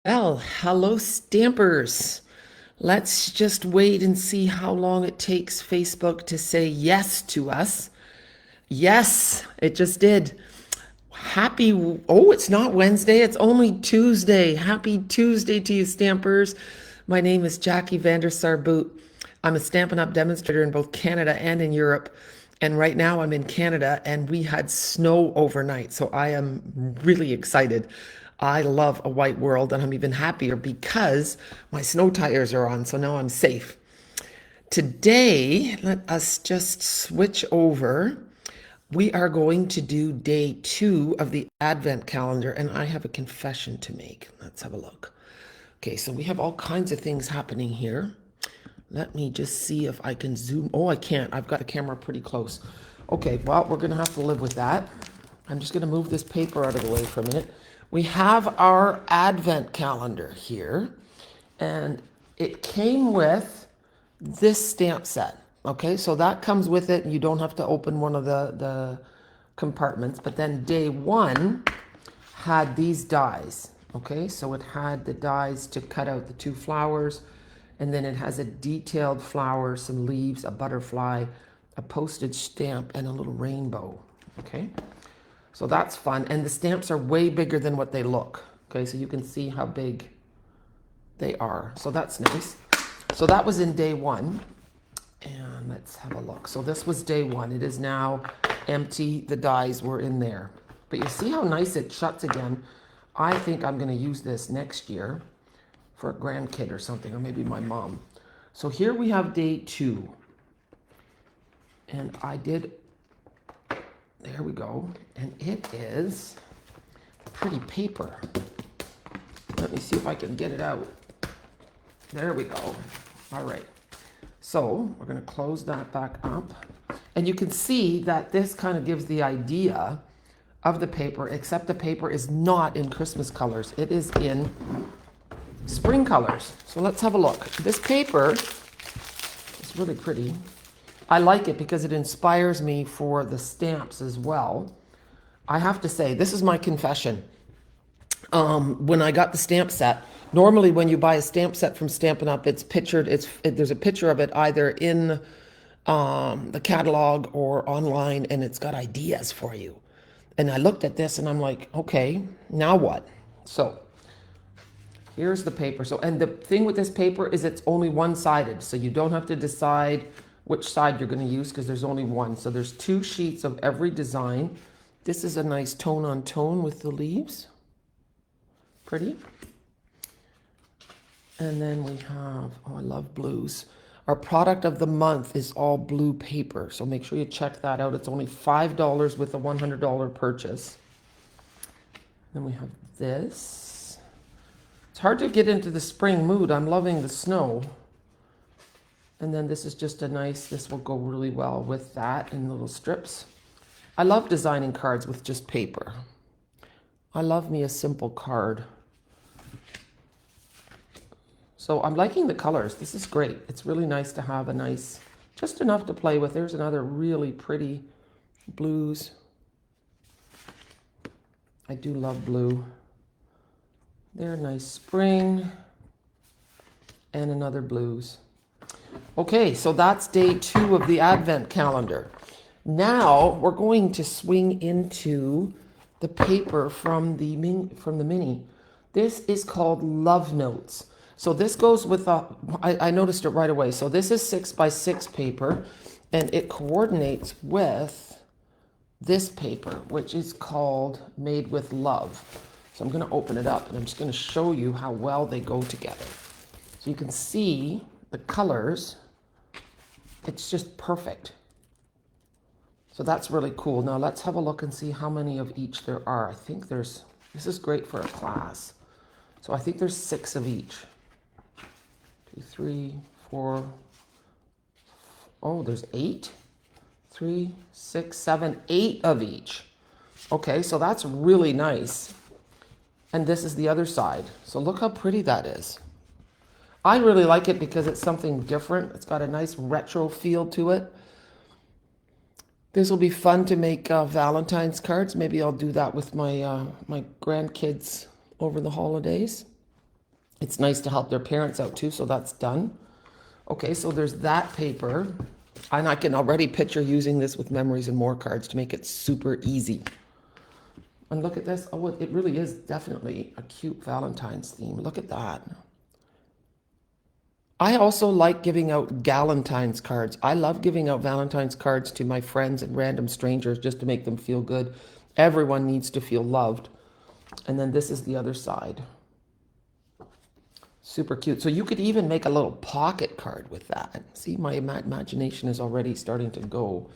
Well, hello, stampers. Let's just wait and see how long it takes Facebook to say yes to us. Yes, it just did. Happy, oh, it's not Wednesday, it's only Tuesday. Happy Tuesday to you, stampers. My name is Jackie Vandersar-Boot. I'm a Stampin' Up! Demonstrator in both Canada and in Europe. And right now I'm in Canada and we had snow overnight. So I am really excited. I love a white world and I'm even happier because my snow tires are on. So now I'm safe. Today, let us just switch over. We are going to do day 2 of the Advent calendar, and I have a confession to make. Let's have a look. Okay, so we have all kinds of things happening here. Let me just see if I can zoom. Oh, I can't. I've got the camera pretty close. Okay, well, we're going to have to live with that. I'm just going to move this paper out of the way for a minute. We have our Advent calendar here, and it came with this stamp set. Okay, so that comes with it. You don't have to open one of the compartments. But then day 1 had these dies. Okay, so it had the dies to cut out the 2 flowers. And then it has a detailed flower, some leaves, a butterfly, a postage stamp, and a little rainbow. Okay, so that's fun. And the stamps are way bigger than what they look. Okay, so you can see how big they are. So that's nice. So that was in day 1. And let's have a look. So this was day 1. It is now empty. The dies were in there. But you see how nice it shuts again. I think I'm going to use this next year for a grandkid or something, or maybe my mom. So here we have day 2. And I did, there we go. And it is pretty paper. Let me see if I can get it out. There we go. All right. So we're going to close that back up. And you can see that this kind of gives the idea of the paper, except the paper is not in Christmas colors. It is in spring colors. So let's have a look. This paper is really pretty. I like it because it inspires me for the stamps as well. I have to say, this is my confession. When I got the stamp set, normally when you buy a stamp set from Stampin' Up, it's pictured, there's a picture of it either in the catalog or online, and it's got ideas for you. And I looked at this and I'm like, okay, now what? So here's the paper. So, and the thing with this paper is it's only one-sided, so you don't have to decide which side you're going to use because there's only one. So there's 2 sheets of every design. This is a nice tone on tone with the leaves. Pretty. And then we have, oh, I love blues. Our product of the month is all blue paper. So make sure you check that out. It's only $5 with a $100 purchase. Then we have this. It's hard to get into the spring mood. I'm loving the snow. And then this is just a nice, this will go really well with that in little strips. I love designing cards with just paper. I love me a simple card. So I'm liking the colors. This is great. It's really nice to have a nice, just enough to play with. There's another really pretty blues. I do love blue. They're nice spring. And another blues. Okay, so that's day 2 of the Advent calendar. Now we're going to swing into the paper from the mini. This is called Love Notes. So this goes with I noticed it right away. So this is 6x6 paper, and it coordinates with this paper, which is called Made with Love. So I'm going to open it up, and I'm just going to show you how well they go together. So you can see the colors. It's just perfect. So that's really cool. Now let's have a look and see how many of each there are. I think this is great for a class. So I think there's 6 of each. 2, 3, 4. Oh, there's 8. 3, 6, 7, 8 of each. Okay, so that's really nice. And this is the other side. So look how pretty that is. I really like it because it's something different. It's got a nice retro feel to it. This will be fun to make Valentine's cards. Maybe I'll do that with my my grandkids over the holidays. It's nice to help their parents out too, so that's done. Okay, so there's that paper. And I can already picture using this with Memories and More cards to make it super easy. And look at this. Oh, it really is definitely a cute Valentine's theme. Look at that. I also like giving out Galentine's cards. I love giving out Valentine's cards to my friends and random strangers just to make them feel good. Everyone needs to feel loved. And then this is the other side. Super cute. So you could even make a little pocket card with that. See, my imagination is already starting to go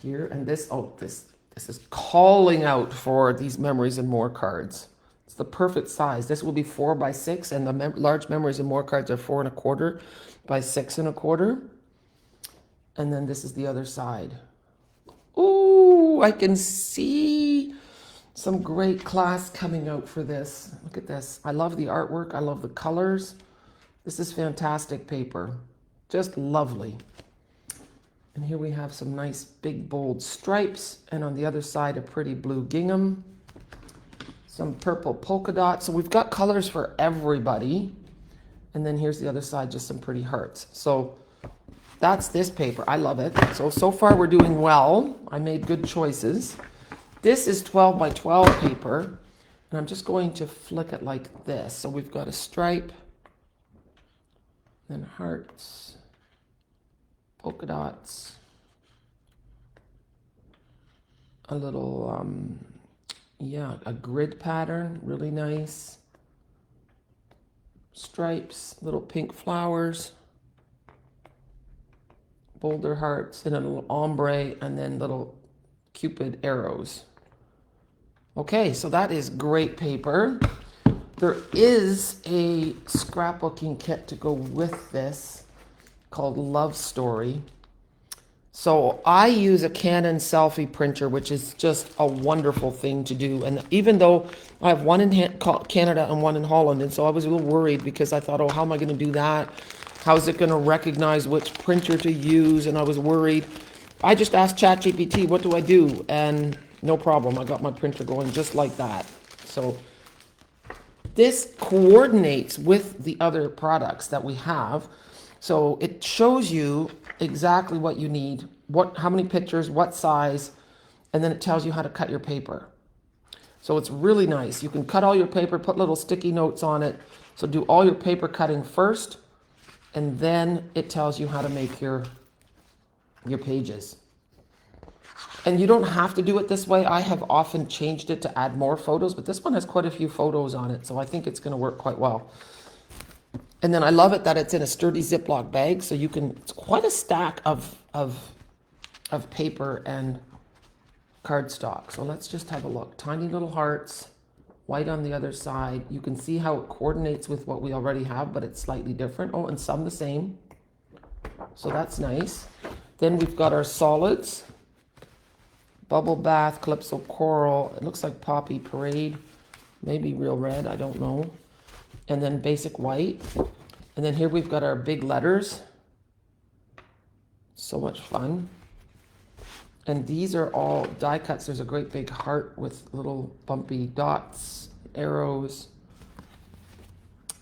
here. And this, oh, this is calling out for these Memories and More cards. It's the perfect size. This will be 4 by 6, and the large Memories and More cards are 4 1/4 by 6 1/4. And then this is the other side. Ooh, I can see some great class coming out for this. Look at this. I love the artwork. I love the colors. This is fantastic paper. Just lovely. And here we have some nice big bold stripes. And on the other side, a pretty blue gingham. Some purple polka dots. So we've got colors for everybody. And then here's the other side, just some pretty hearts. So that's this paper. I love it. So far we're doing well. I made good choices. This is 12 by 12 paper. And I'm just going to flick it like this. So we've got a stripe, then hearts, polka dots, a little, a grid pattern, really nice. Stripes, little pink flowers, boulder hearts, and a little ombre, and then little Cupid arrows. Okay, so that is great paper. There is a scrapbooking kit to go with this called Love Story. So I use a Canon selfie printer, which is just a wonderful thing to do. And even though I have one in Canada and one in Holland, and so I was a little worried because I thought, oh, how am I going to do that? How is it going to recognize which printer to use? And I was worried. I just asked ChatGPT, what do I do? And no problem, I got my printer going just like that. So this coordinates with the other products that we have. So it shows you exactly what you need, how many pictures, what size, and then it tells you how to cut your paper. So it's really nice. You can cut all your paper, put little sticky notes on it. So do all your paper cutting first, and then it tells you how to make your pages. And you don't have to do it this way. I have often changed it to add more photos, but this one has quite a few photos on it, so I think it's going to work quite well. And then I love it that it's in a sturdy Ziploc bag, so you can, it's quite a stack of paper and cardstock. So let's just have a look. Tiny little hearts, white on the other side. You can see how it coordinates with what we already have, but it's slightly different. Oh, and some the same. So that's nice. Then we've got our solids. Bubble Bath, Calypso Coral. It looks like Poppy Parade. Maybe Real Red, I don't know. And then basic white. And then here we've got our big letters. So much fun. And these are all die cuts. There's a great big heart with little bumpy dots, arrows.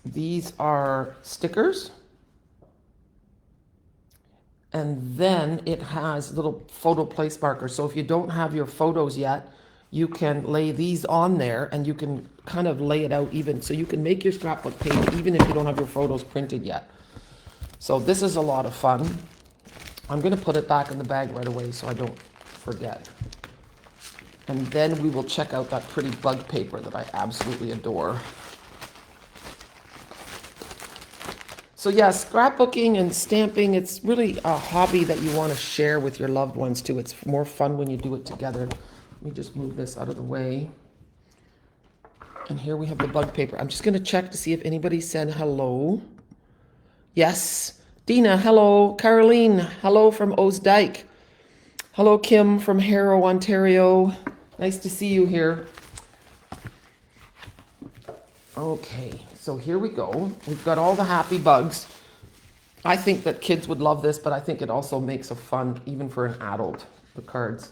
These are stickers. And then it has little photo place markers. So if you don't have your photos yet, you can lay these on there and you can kind of lay it out even. So you can make your scrapbook page even if you don't have your photos printed yet. So this is a lot of fun. I'm going to put it back in the bag right away so I don't forget. And then we will check out that pretty bug paper that I absolutely adore. So yeah, scrapbooking and stamping, it's really a hobby that you want to share with your loved ones too. It's more fun when you do it together. Let me just move this out of the way. And here we have the bug paper. I'm just going to check to see if anybody said hello. Yes. Dina, hello. Caroline, hello from Osdike. Hello, Kim from Harrow, Ontario. Nice to see you here. Okay, so here we go. We've got all the happy bugs. I think that kids would love this, but I think it also makes a fun, even for an adult, the cards.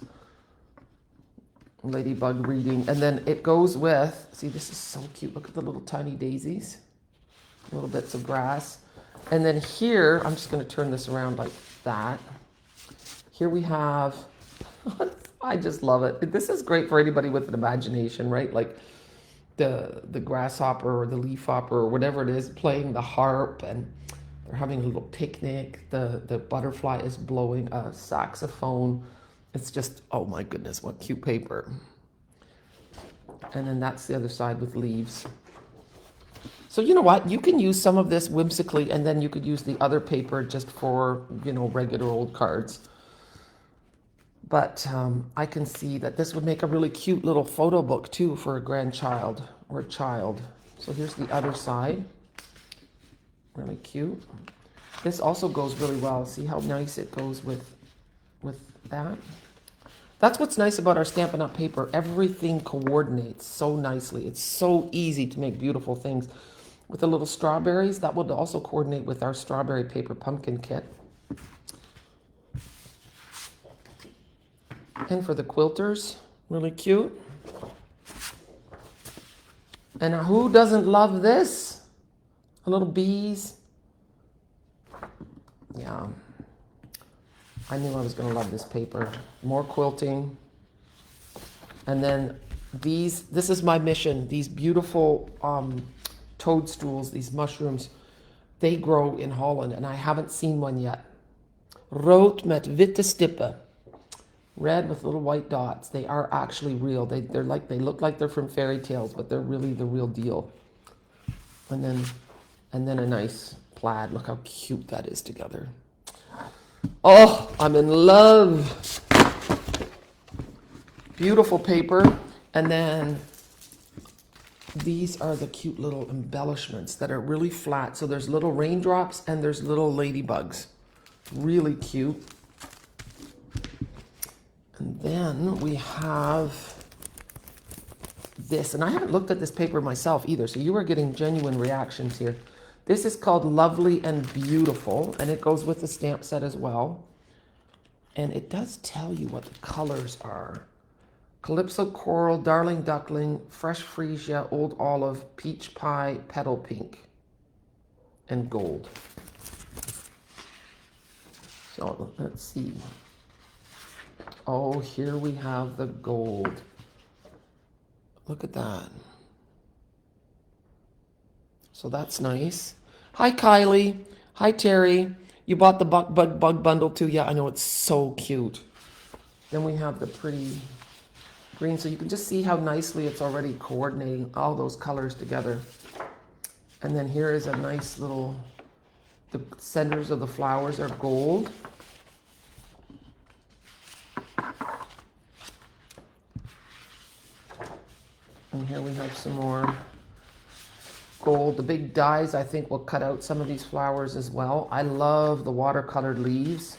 Ladybug reading. And then it goes with, see, this is so cute. Look at the little tiny daisies. little bits of grass. And then here, I'm just going to turn this around like that. Here we have, I just love it. This is great for anybody with an imagination, right? Like the grasshopper or the leafhopper or whatever it is playing the harp, and they're having a little picnic. The butterfly is blowing a saxophone. It's just, oh my goodness, what cute paper. And then that's the other side with leaves. So you know what? You can use some of this whimsically, and then you could use the other paper just for, you know, regular old cards. But I can see that this would make a really cute little photo book too for a grandchild or a child. So here's the other side. Really cute. This also goes really well. See how nice it goes with that? That's what's nice about our Stampin' Up! Paper. Everything coordinates so nicely. It's so easy to make beautiful things. With the little strawberries, that would also coordinate with our strawberry paper pumpkin kit. And for the quilters, really cute. And who doesn't love this? A little bees. Yeah. I knew I was going to love this paper. More quilting. And then this is my mission. These beautiful toadstools, these mushrooms, they grow in Holland, and I haven't seen one yet. Rood met witte stippen. Red with little white dots. They are actually real. They look like they're from fairy tales, but they're really the real deal. And then a nice plaid. Look how cute that is together. Oh, I'm in love. Beautiful paper. And then these are the cute little embellishments that are really flat. So there's little raindrops and there's little ladybugs. Really cute. And then we have this, and I haven't looked at this paper myself either, so you are getting genuine reactions here. This is called Lovely and Beautiful, and it goes with the stamp set as well. And it does tell you what the colors are. Calypso Coral, Darling Duckling, Fresh Freesia, Old Olive, Peach Pie, Petal Pink, and Gold. So let's see. Oh, here we have the gold. Look at that. So that's nice. Hi, Kylie. Hi, Terry. You bought the bug bundle too? Yeah, I know, it's so cute. Then we have the pretty green. So you can just see how nicely it's already coordinating all those colors together. And then here is a nice little, the centers of the flowers are gold. And here we have some more gold. The big dies, I think, will cut out some of these flowers as well. I love the watercolored leaves.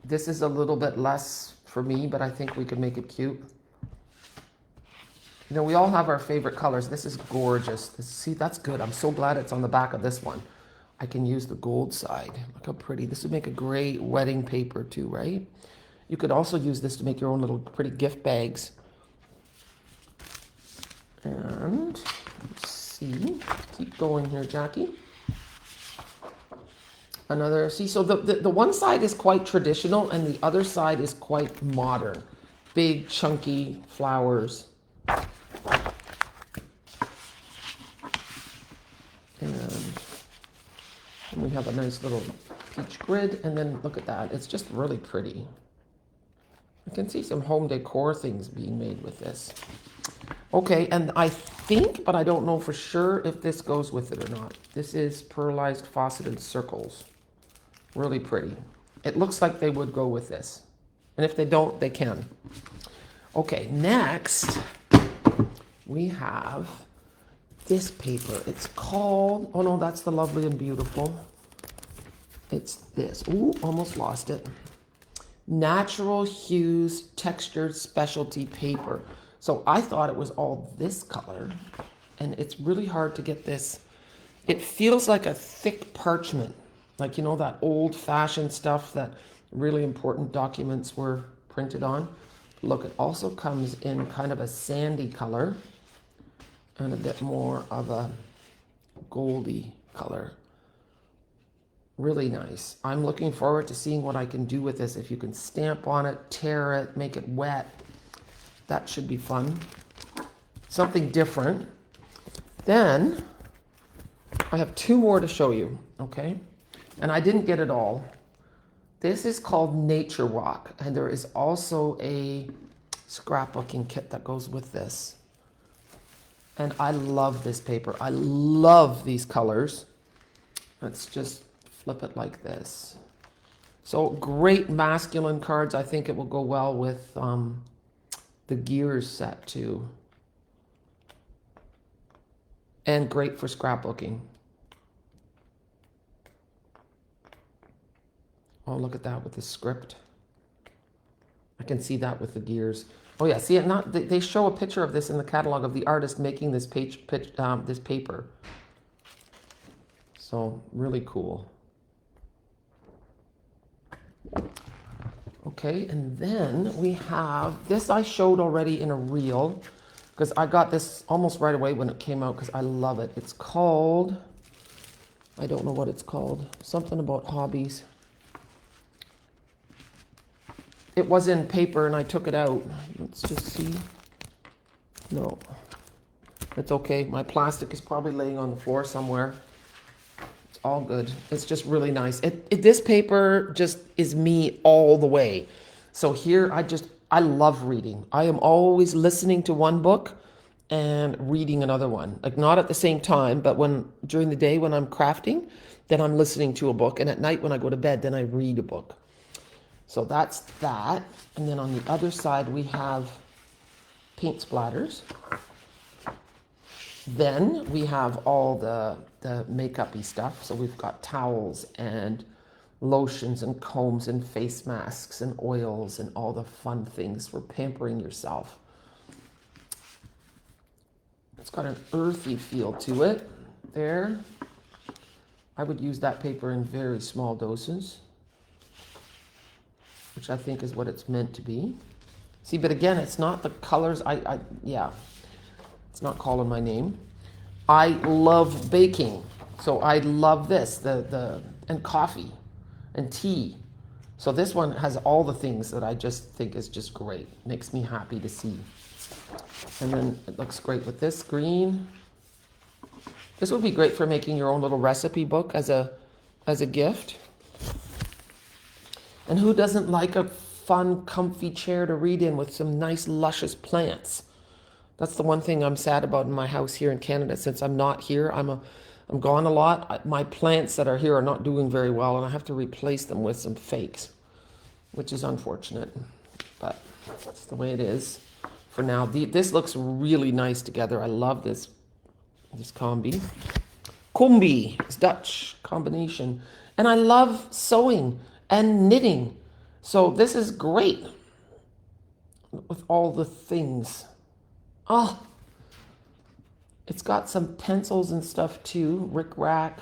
This is a little bit less for me, but I think we could make it cute. You know, we all have our favorite colors. This is gorgeous. See, that's good. I'm so glad it's on the back of this one. I can use the gold side. Look how pretty. This would make a great wedding paper too, right? You could also use this to make your own little pretty gift bags. And let's see, keep going here, Jackie. Another, see, so the one side is quite traditional and the other side is quite modern. Big, chunky flowers. And we have a nice little peach grid, and then look at that. It's just really pretty. I can see some home decor things being made with this. Okay, and I think, but I don't know for sure if this goes with it or not. This is pearlized faceted circles. Really pretty. It looks like they would go with this. And if they don't, they can. Okay, next we have this paper. It's called, oh no, that's the Lovely and Beautiful. It's this. Ooh, almost lost it. Natural Hues Textured Specialty Paper. So I thought it was all this color, and it's really hard to get this. It feels like a thick parchment, like, you know, that old-fashioned stuff that really important documents were printed on. Look, it also comes in kind of a sandy color. and a bit more of a goldy color. Really nice. I'm looking forward to seeing what I can do with this. If you can stamp on it, tear it, make it wet, that should be fun. Something different. Then I have two more to show you, okay? And I didn't get it all. This is called Nature Walk, and there is also a scrapbooking kit that goes with this. And I love this paper. I love these colors. Let's just flip it like this. So great masculine cards. I think it will go well with the gears set too. And great for scrapbooking. Oh, look at that with the script. I can see that with the gears. Oh yeah, see it not? They show a picture of this in the catalog of the artist making this this paper. So really cool. Okay, and then we have this. I showed already in a reel because I got this almost right away when it came out because I love it. It's called, I don't know what it's called. Something about hobbies. It was in paper and I took it out. Let's just see. No, it's okay. My plastic is probably laying on the floor somewhere. It's all good. It's just really nice. This paper just is me all the way. So here I love reading. I am always listening to one book and reading another one. Like not at the same time, but during the day when I'm crafting, then I'm listening to a book. And at night when I go to bed, then I read a book. So that's that. And then on the other side, we have paint splatters. Then we have all the makeup-y stuff. So we've got towels and lotions and combs and face masks and oils and all the fun things for pampering yourself. It's got an earthy feel to it there. I would use that paper in very small doses, which I think is what it's meant to be. See, but again, it's not the colors. Yeah, it's not calling my name. I love baking, so I love this, and coffee and tea. So this one has all the things that I just think is just great. Makes me happy to see. And then it looks great with this green. This would be great for making your own little recipe book as a gift. And who doesn't like a fun, comfy chair to read in with some nice, luscious plants? That's the one thing I'm sad about in my house here in Canada. Since I'm not here, I'm gone a lot. My plants that are here are not doing very well, and I have to replace them with some fakes, which is unfortunate. But that's the way it is for now. This looks really nice together. I love this combi. Combi, it's Dutch combination. And I love sewing and knitting. So this is great with all the things. Oh, it's got some pencils and stuff too. Rick Rack,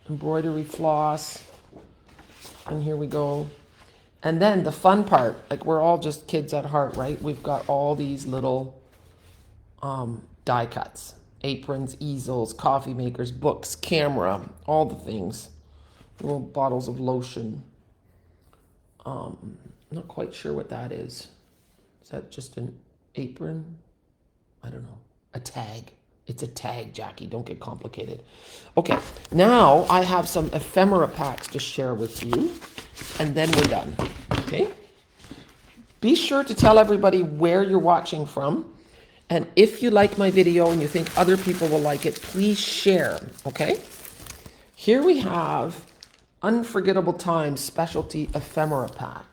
embroidery floss. And here we go. And then the fun part, like we're all just kids at heart, right? We've got all these little die cuts. Aprons, easels, coffee makers, books, camera, all the things. Little bottles of lotion. Not quite sure what that is. Is that just an apron? I don't know. A tag. It's a tag, Jackie. Don't get complicated. Okay, now I have some ephemera packs to share with you, and then we're done. Okay? Be sure to tell everybody where you're watching from, and if you like my video and you think other people will like it, please share. Okay? Here we have Unforgettable Times Specialty Ephemera Pack.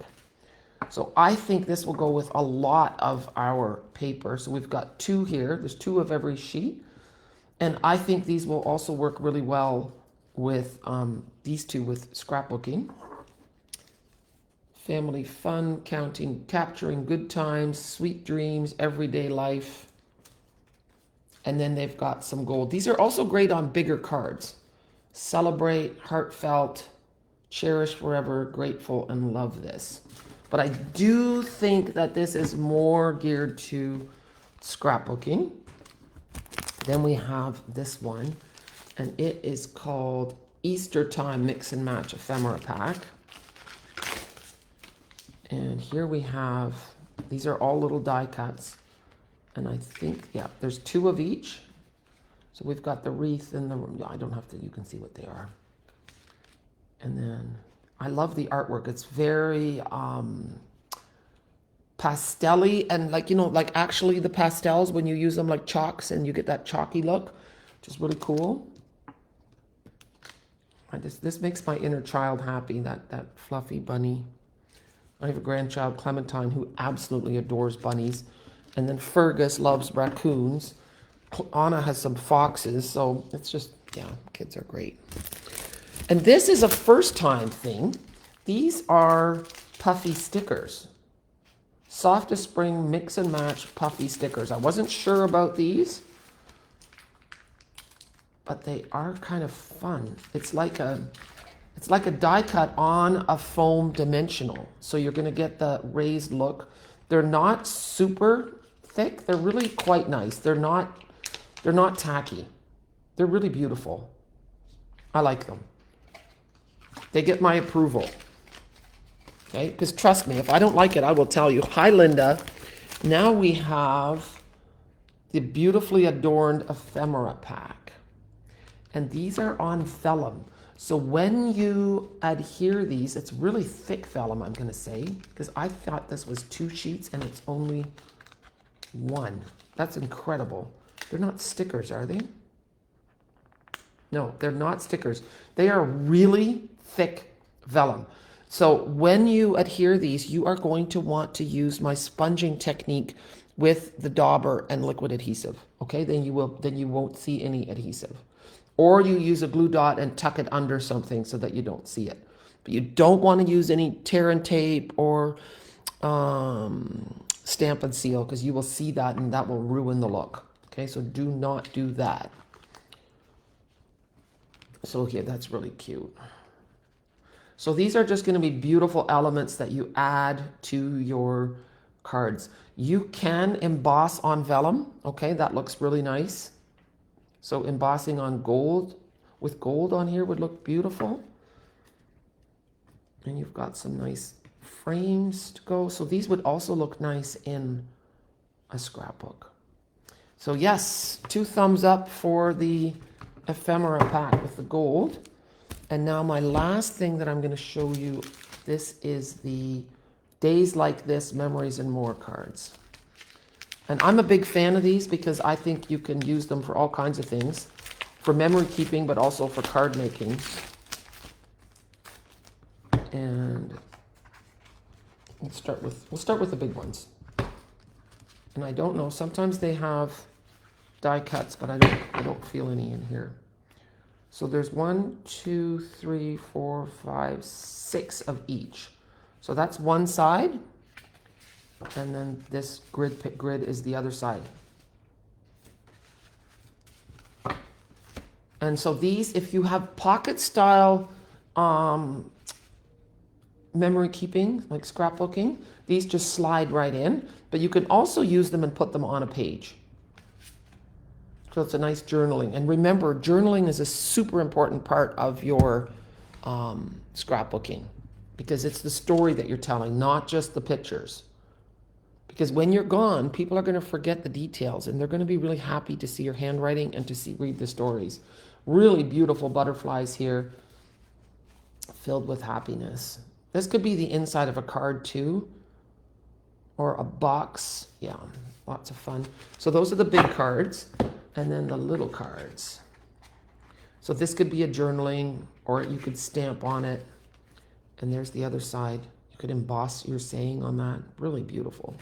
So I think this will go with a lot of our paper. So we've got two here. There's two of every sheet. And I think these will also work really well with these two with scrapbooking. Family fun, capturing good times, sweet dreams, everyday life. And then they've got some gold. These are also great on bigger cards. Celebrate, heartfelt, cherish forever, grateful, and love this. But I do think that this is more geared to scrapbooking. Then we have this one, and it is called Easter Time Mix and Match Ephemera Pack. And here we have, these are all little die cuts. And I think, yeah, there's 2 of each. So we've got the wreath and the, I don't have to, you can see what they are. And then I love the artwork. It's very pastel-y, and like, you know, like actually the pastels, when you use them like chalks and you get that chalky look, which is really cool. This makes my inner child happy, that fluffy bunny. I have a grandchild, Clementine, who absolutely adores bunnies. And then Fergus loves raccoons. Anna has some foxes, so it's just, yeah, kids are great. And this is a first time thing. These are puffy stickers. Softest Spring Mix and Match puffy stickers. I wasn't sure about these, but they are kind of fun. It's like a die cut on a foam dimensional. So you're gonna get the raised look. They're not super thick. They're really quite nice. They're not tacky. They're really beautiful. I like them. They get my approval. Okay, because trust me, if I don't like it, I will tell you. Hi, Linda. Now we have the beautifully adorned ephemera pack. And these are on vellum. So when you adhere these, it's really thick vellum, I'm going to say, because I thought this was 2 sheets and it's only 1. That's incredible. They're not stickers, are they? No, they're not stickers. They are really thick vellum. So when you adhere these, you are going to want to use my sponging technique with the dauber and liquid adhesive. Okay, then you won't see any adhesive. Or you use a glue dot and tuck it under something so that you don't see it. But you don't want to use any tear and tape or stamp and seal, because you will see that and that will ruin the look. Okay, so do not do that. So here, that's really cute. So these are just going to be beautiful elements that you add to your cards. You can emboss on vellum. Okay, that looks really nice. So embossing on gold, with gold on here would look beautiful. And you've got some nice frames to go. So these would also look nice in a scrapbook. So yes, 2 thumbs up for the ephemera pack with the gold. And now my last thing that I'm going to show you, this is the Days Like This, Memories and More cards. And I'm a big fan of these because I think you can use them for all kinds of things. For memory keeping, but also for card making. And we'll start with the big ones. And I don't know, sometimes they have die cuts, but I don't feel any in here. So there's 1, 2, 3, 4, 5, 6 of each. So that's one side. And then this grid is the other side. And so these, if you have pocket style memory keeping, like scrapbooking, these just slide right in. But you can also use them and put them on a page. So it's a nice journaling. And remember, journaling is a super important part of your scrapbooking, because it's the story that you're telling, not just the pictures. Because when you're gone, people are going to forget the details, and they're going to be really happy to see your handwriting and to read the stories. Really beautiful butterflies here, filled with happiness. This could be the inside of a card too, or a box. Yeah, lots of fun. So those are the big cards, and then the little cards. So this could be a journaling, or you could stamp on it. And there's the other side. You could emboss your saying on that. Really beautiful.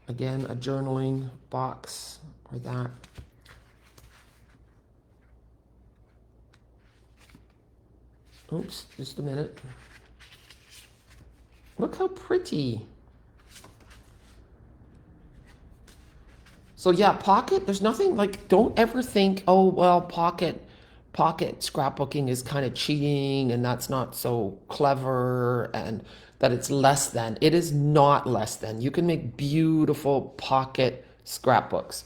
Again, a journaling box or that. Oops, just a minute. Look how pretty. So yeah, pocket, there's nothing like, don't ever think, oh, well, pocket scrapbooking is kind of cheating and that's not so clever and that it's less than. It is not less than. You can make beautiful pocket scrapbooks.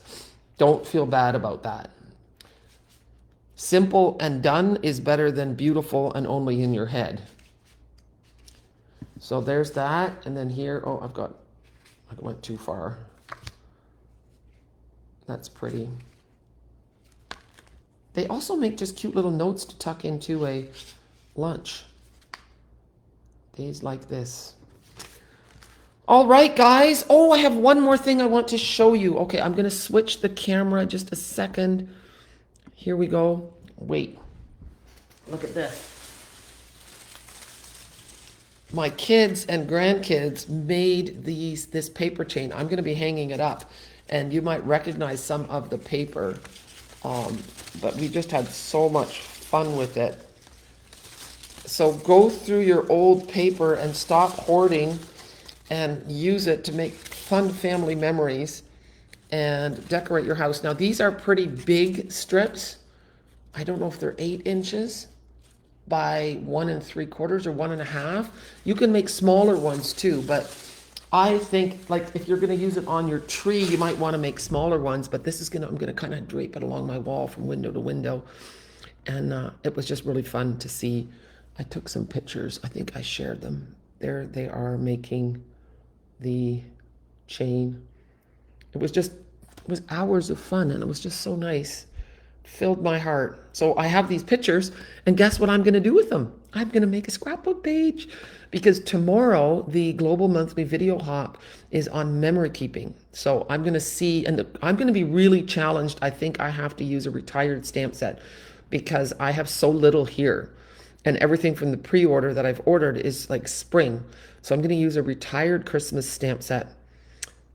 Don't feel bad about that. Simple and done is better than beautiful and only in your head. So there's that. And then here, oh, I went too far. That's pretty. They also make just cute little notes to tuck into a lunch. Days like this. All right, guys. Oh, I have one more thing I want to show you. Okay, I'm going to switch the camera just a second. Here we go. Wait. Look at this. My kids and grandkids made this paper chain. I'm going to be hanging it up, and you might recognize some of the paper, but we just had so much fun with it. So go through your old paper and stop hoarding and use it to make fun family memories and decorate your house. Now, these are pretty big strips. I don't know if they're 8 inches by 1 3/4 or 1 1/2. You can make smaller ones too, but I think like if you're going to use it on your tree, you might want to make smaller ones, but this is I'm going to kind of drape it along my wall from window to window. And it was just really fun to see. I took some pictures. I think I shared them. There they are making the chain. It was hours of fun, and it was just so nice. Filled my heart. So I have these pictures, and guess what I'm going to do with them? I'm going to make a scrapbook page, because tomorrow the Global Monthly Video Hop is on memory keeping. So I'm going to see, and I'm going to be really challenged. I think I have to use a retired stamp set because I have so little here, and everything from the pre-order that I've ordered is like spring. So I'm going to use a retired Christmas stamp set.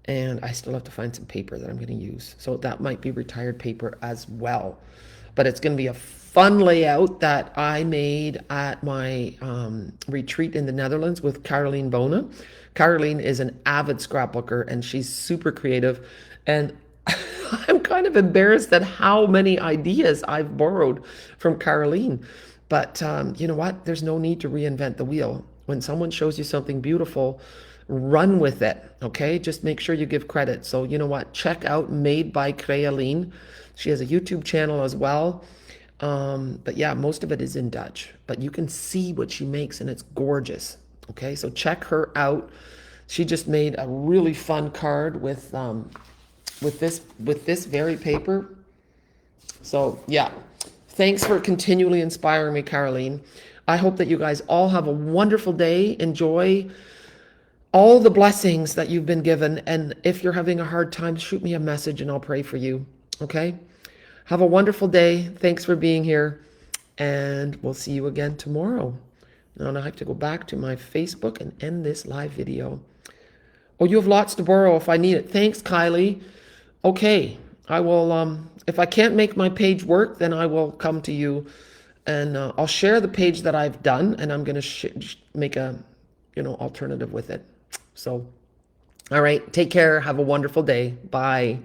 And I still have to find some paper that I'm going to use. So that might be retired paper as well. But it's going to be a fun layout that I made at my retreat in the Netherlands with Caroline Bona. Caroline is an avid scrapbooker, and she's super creative. And I'm kind of embarrassed at how many ideas I've borrowed from Caroline. But you know what? There's no need to reinvent the wheel. When someone shows you something beautiful, run with it, okay? Just make sure you give credit. So you know what? Check out Made by Crealine. She has a YouTube channel as well. But yeah, most of it is in Dutch. But you can see what she makes, and it's gorgeous. Okay, so check her out. She just made a really fun card with this very paper. So yeah, thanks for continually inspiring me, Caroline. I hope that you guys all have a wonderful day. Enjoy all the blessings that you've been given. And if you're having a hard time, shoot me a message and I'll pray for you. Okay? Have a wonderful day. Thanks for being here. And we'll see you again tomorrow. Now I have to go back to my Facebook and end this live video. Oh, you have lots to borrow if I need it. Thanks, Kylie. Okay. I will, if I can't make my page work, then I will come to you and I'll share the page that I've done, and I'm going to make a, alternative with it. So, all right, take care. Have a wonderful day. Bye.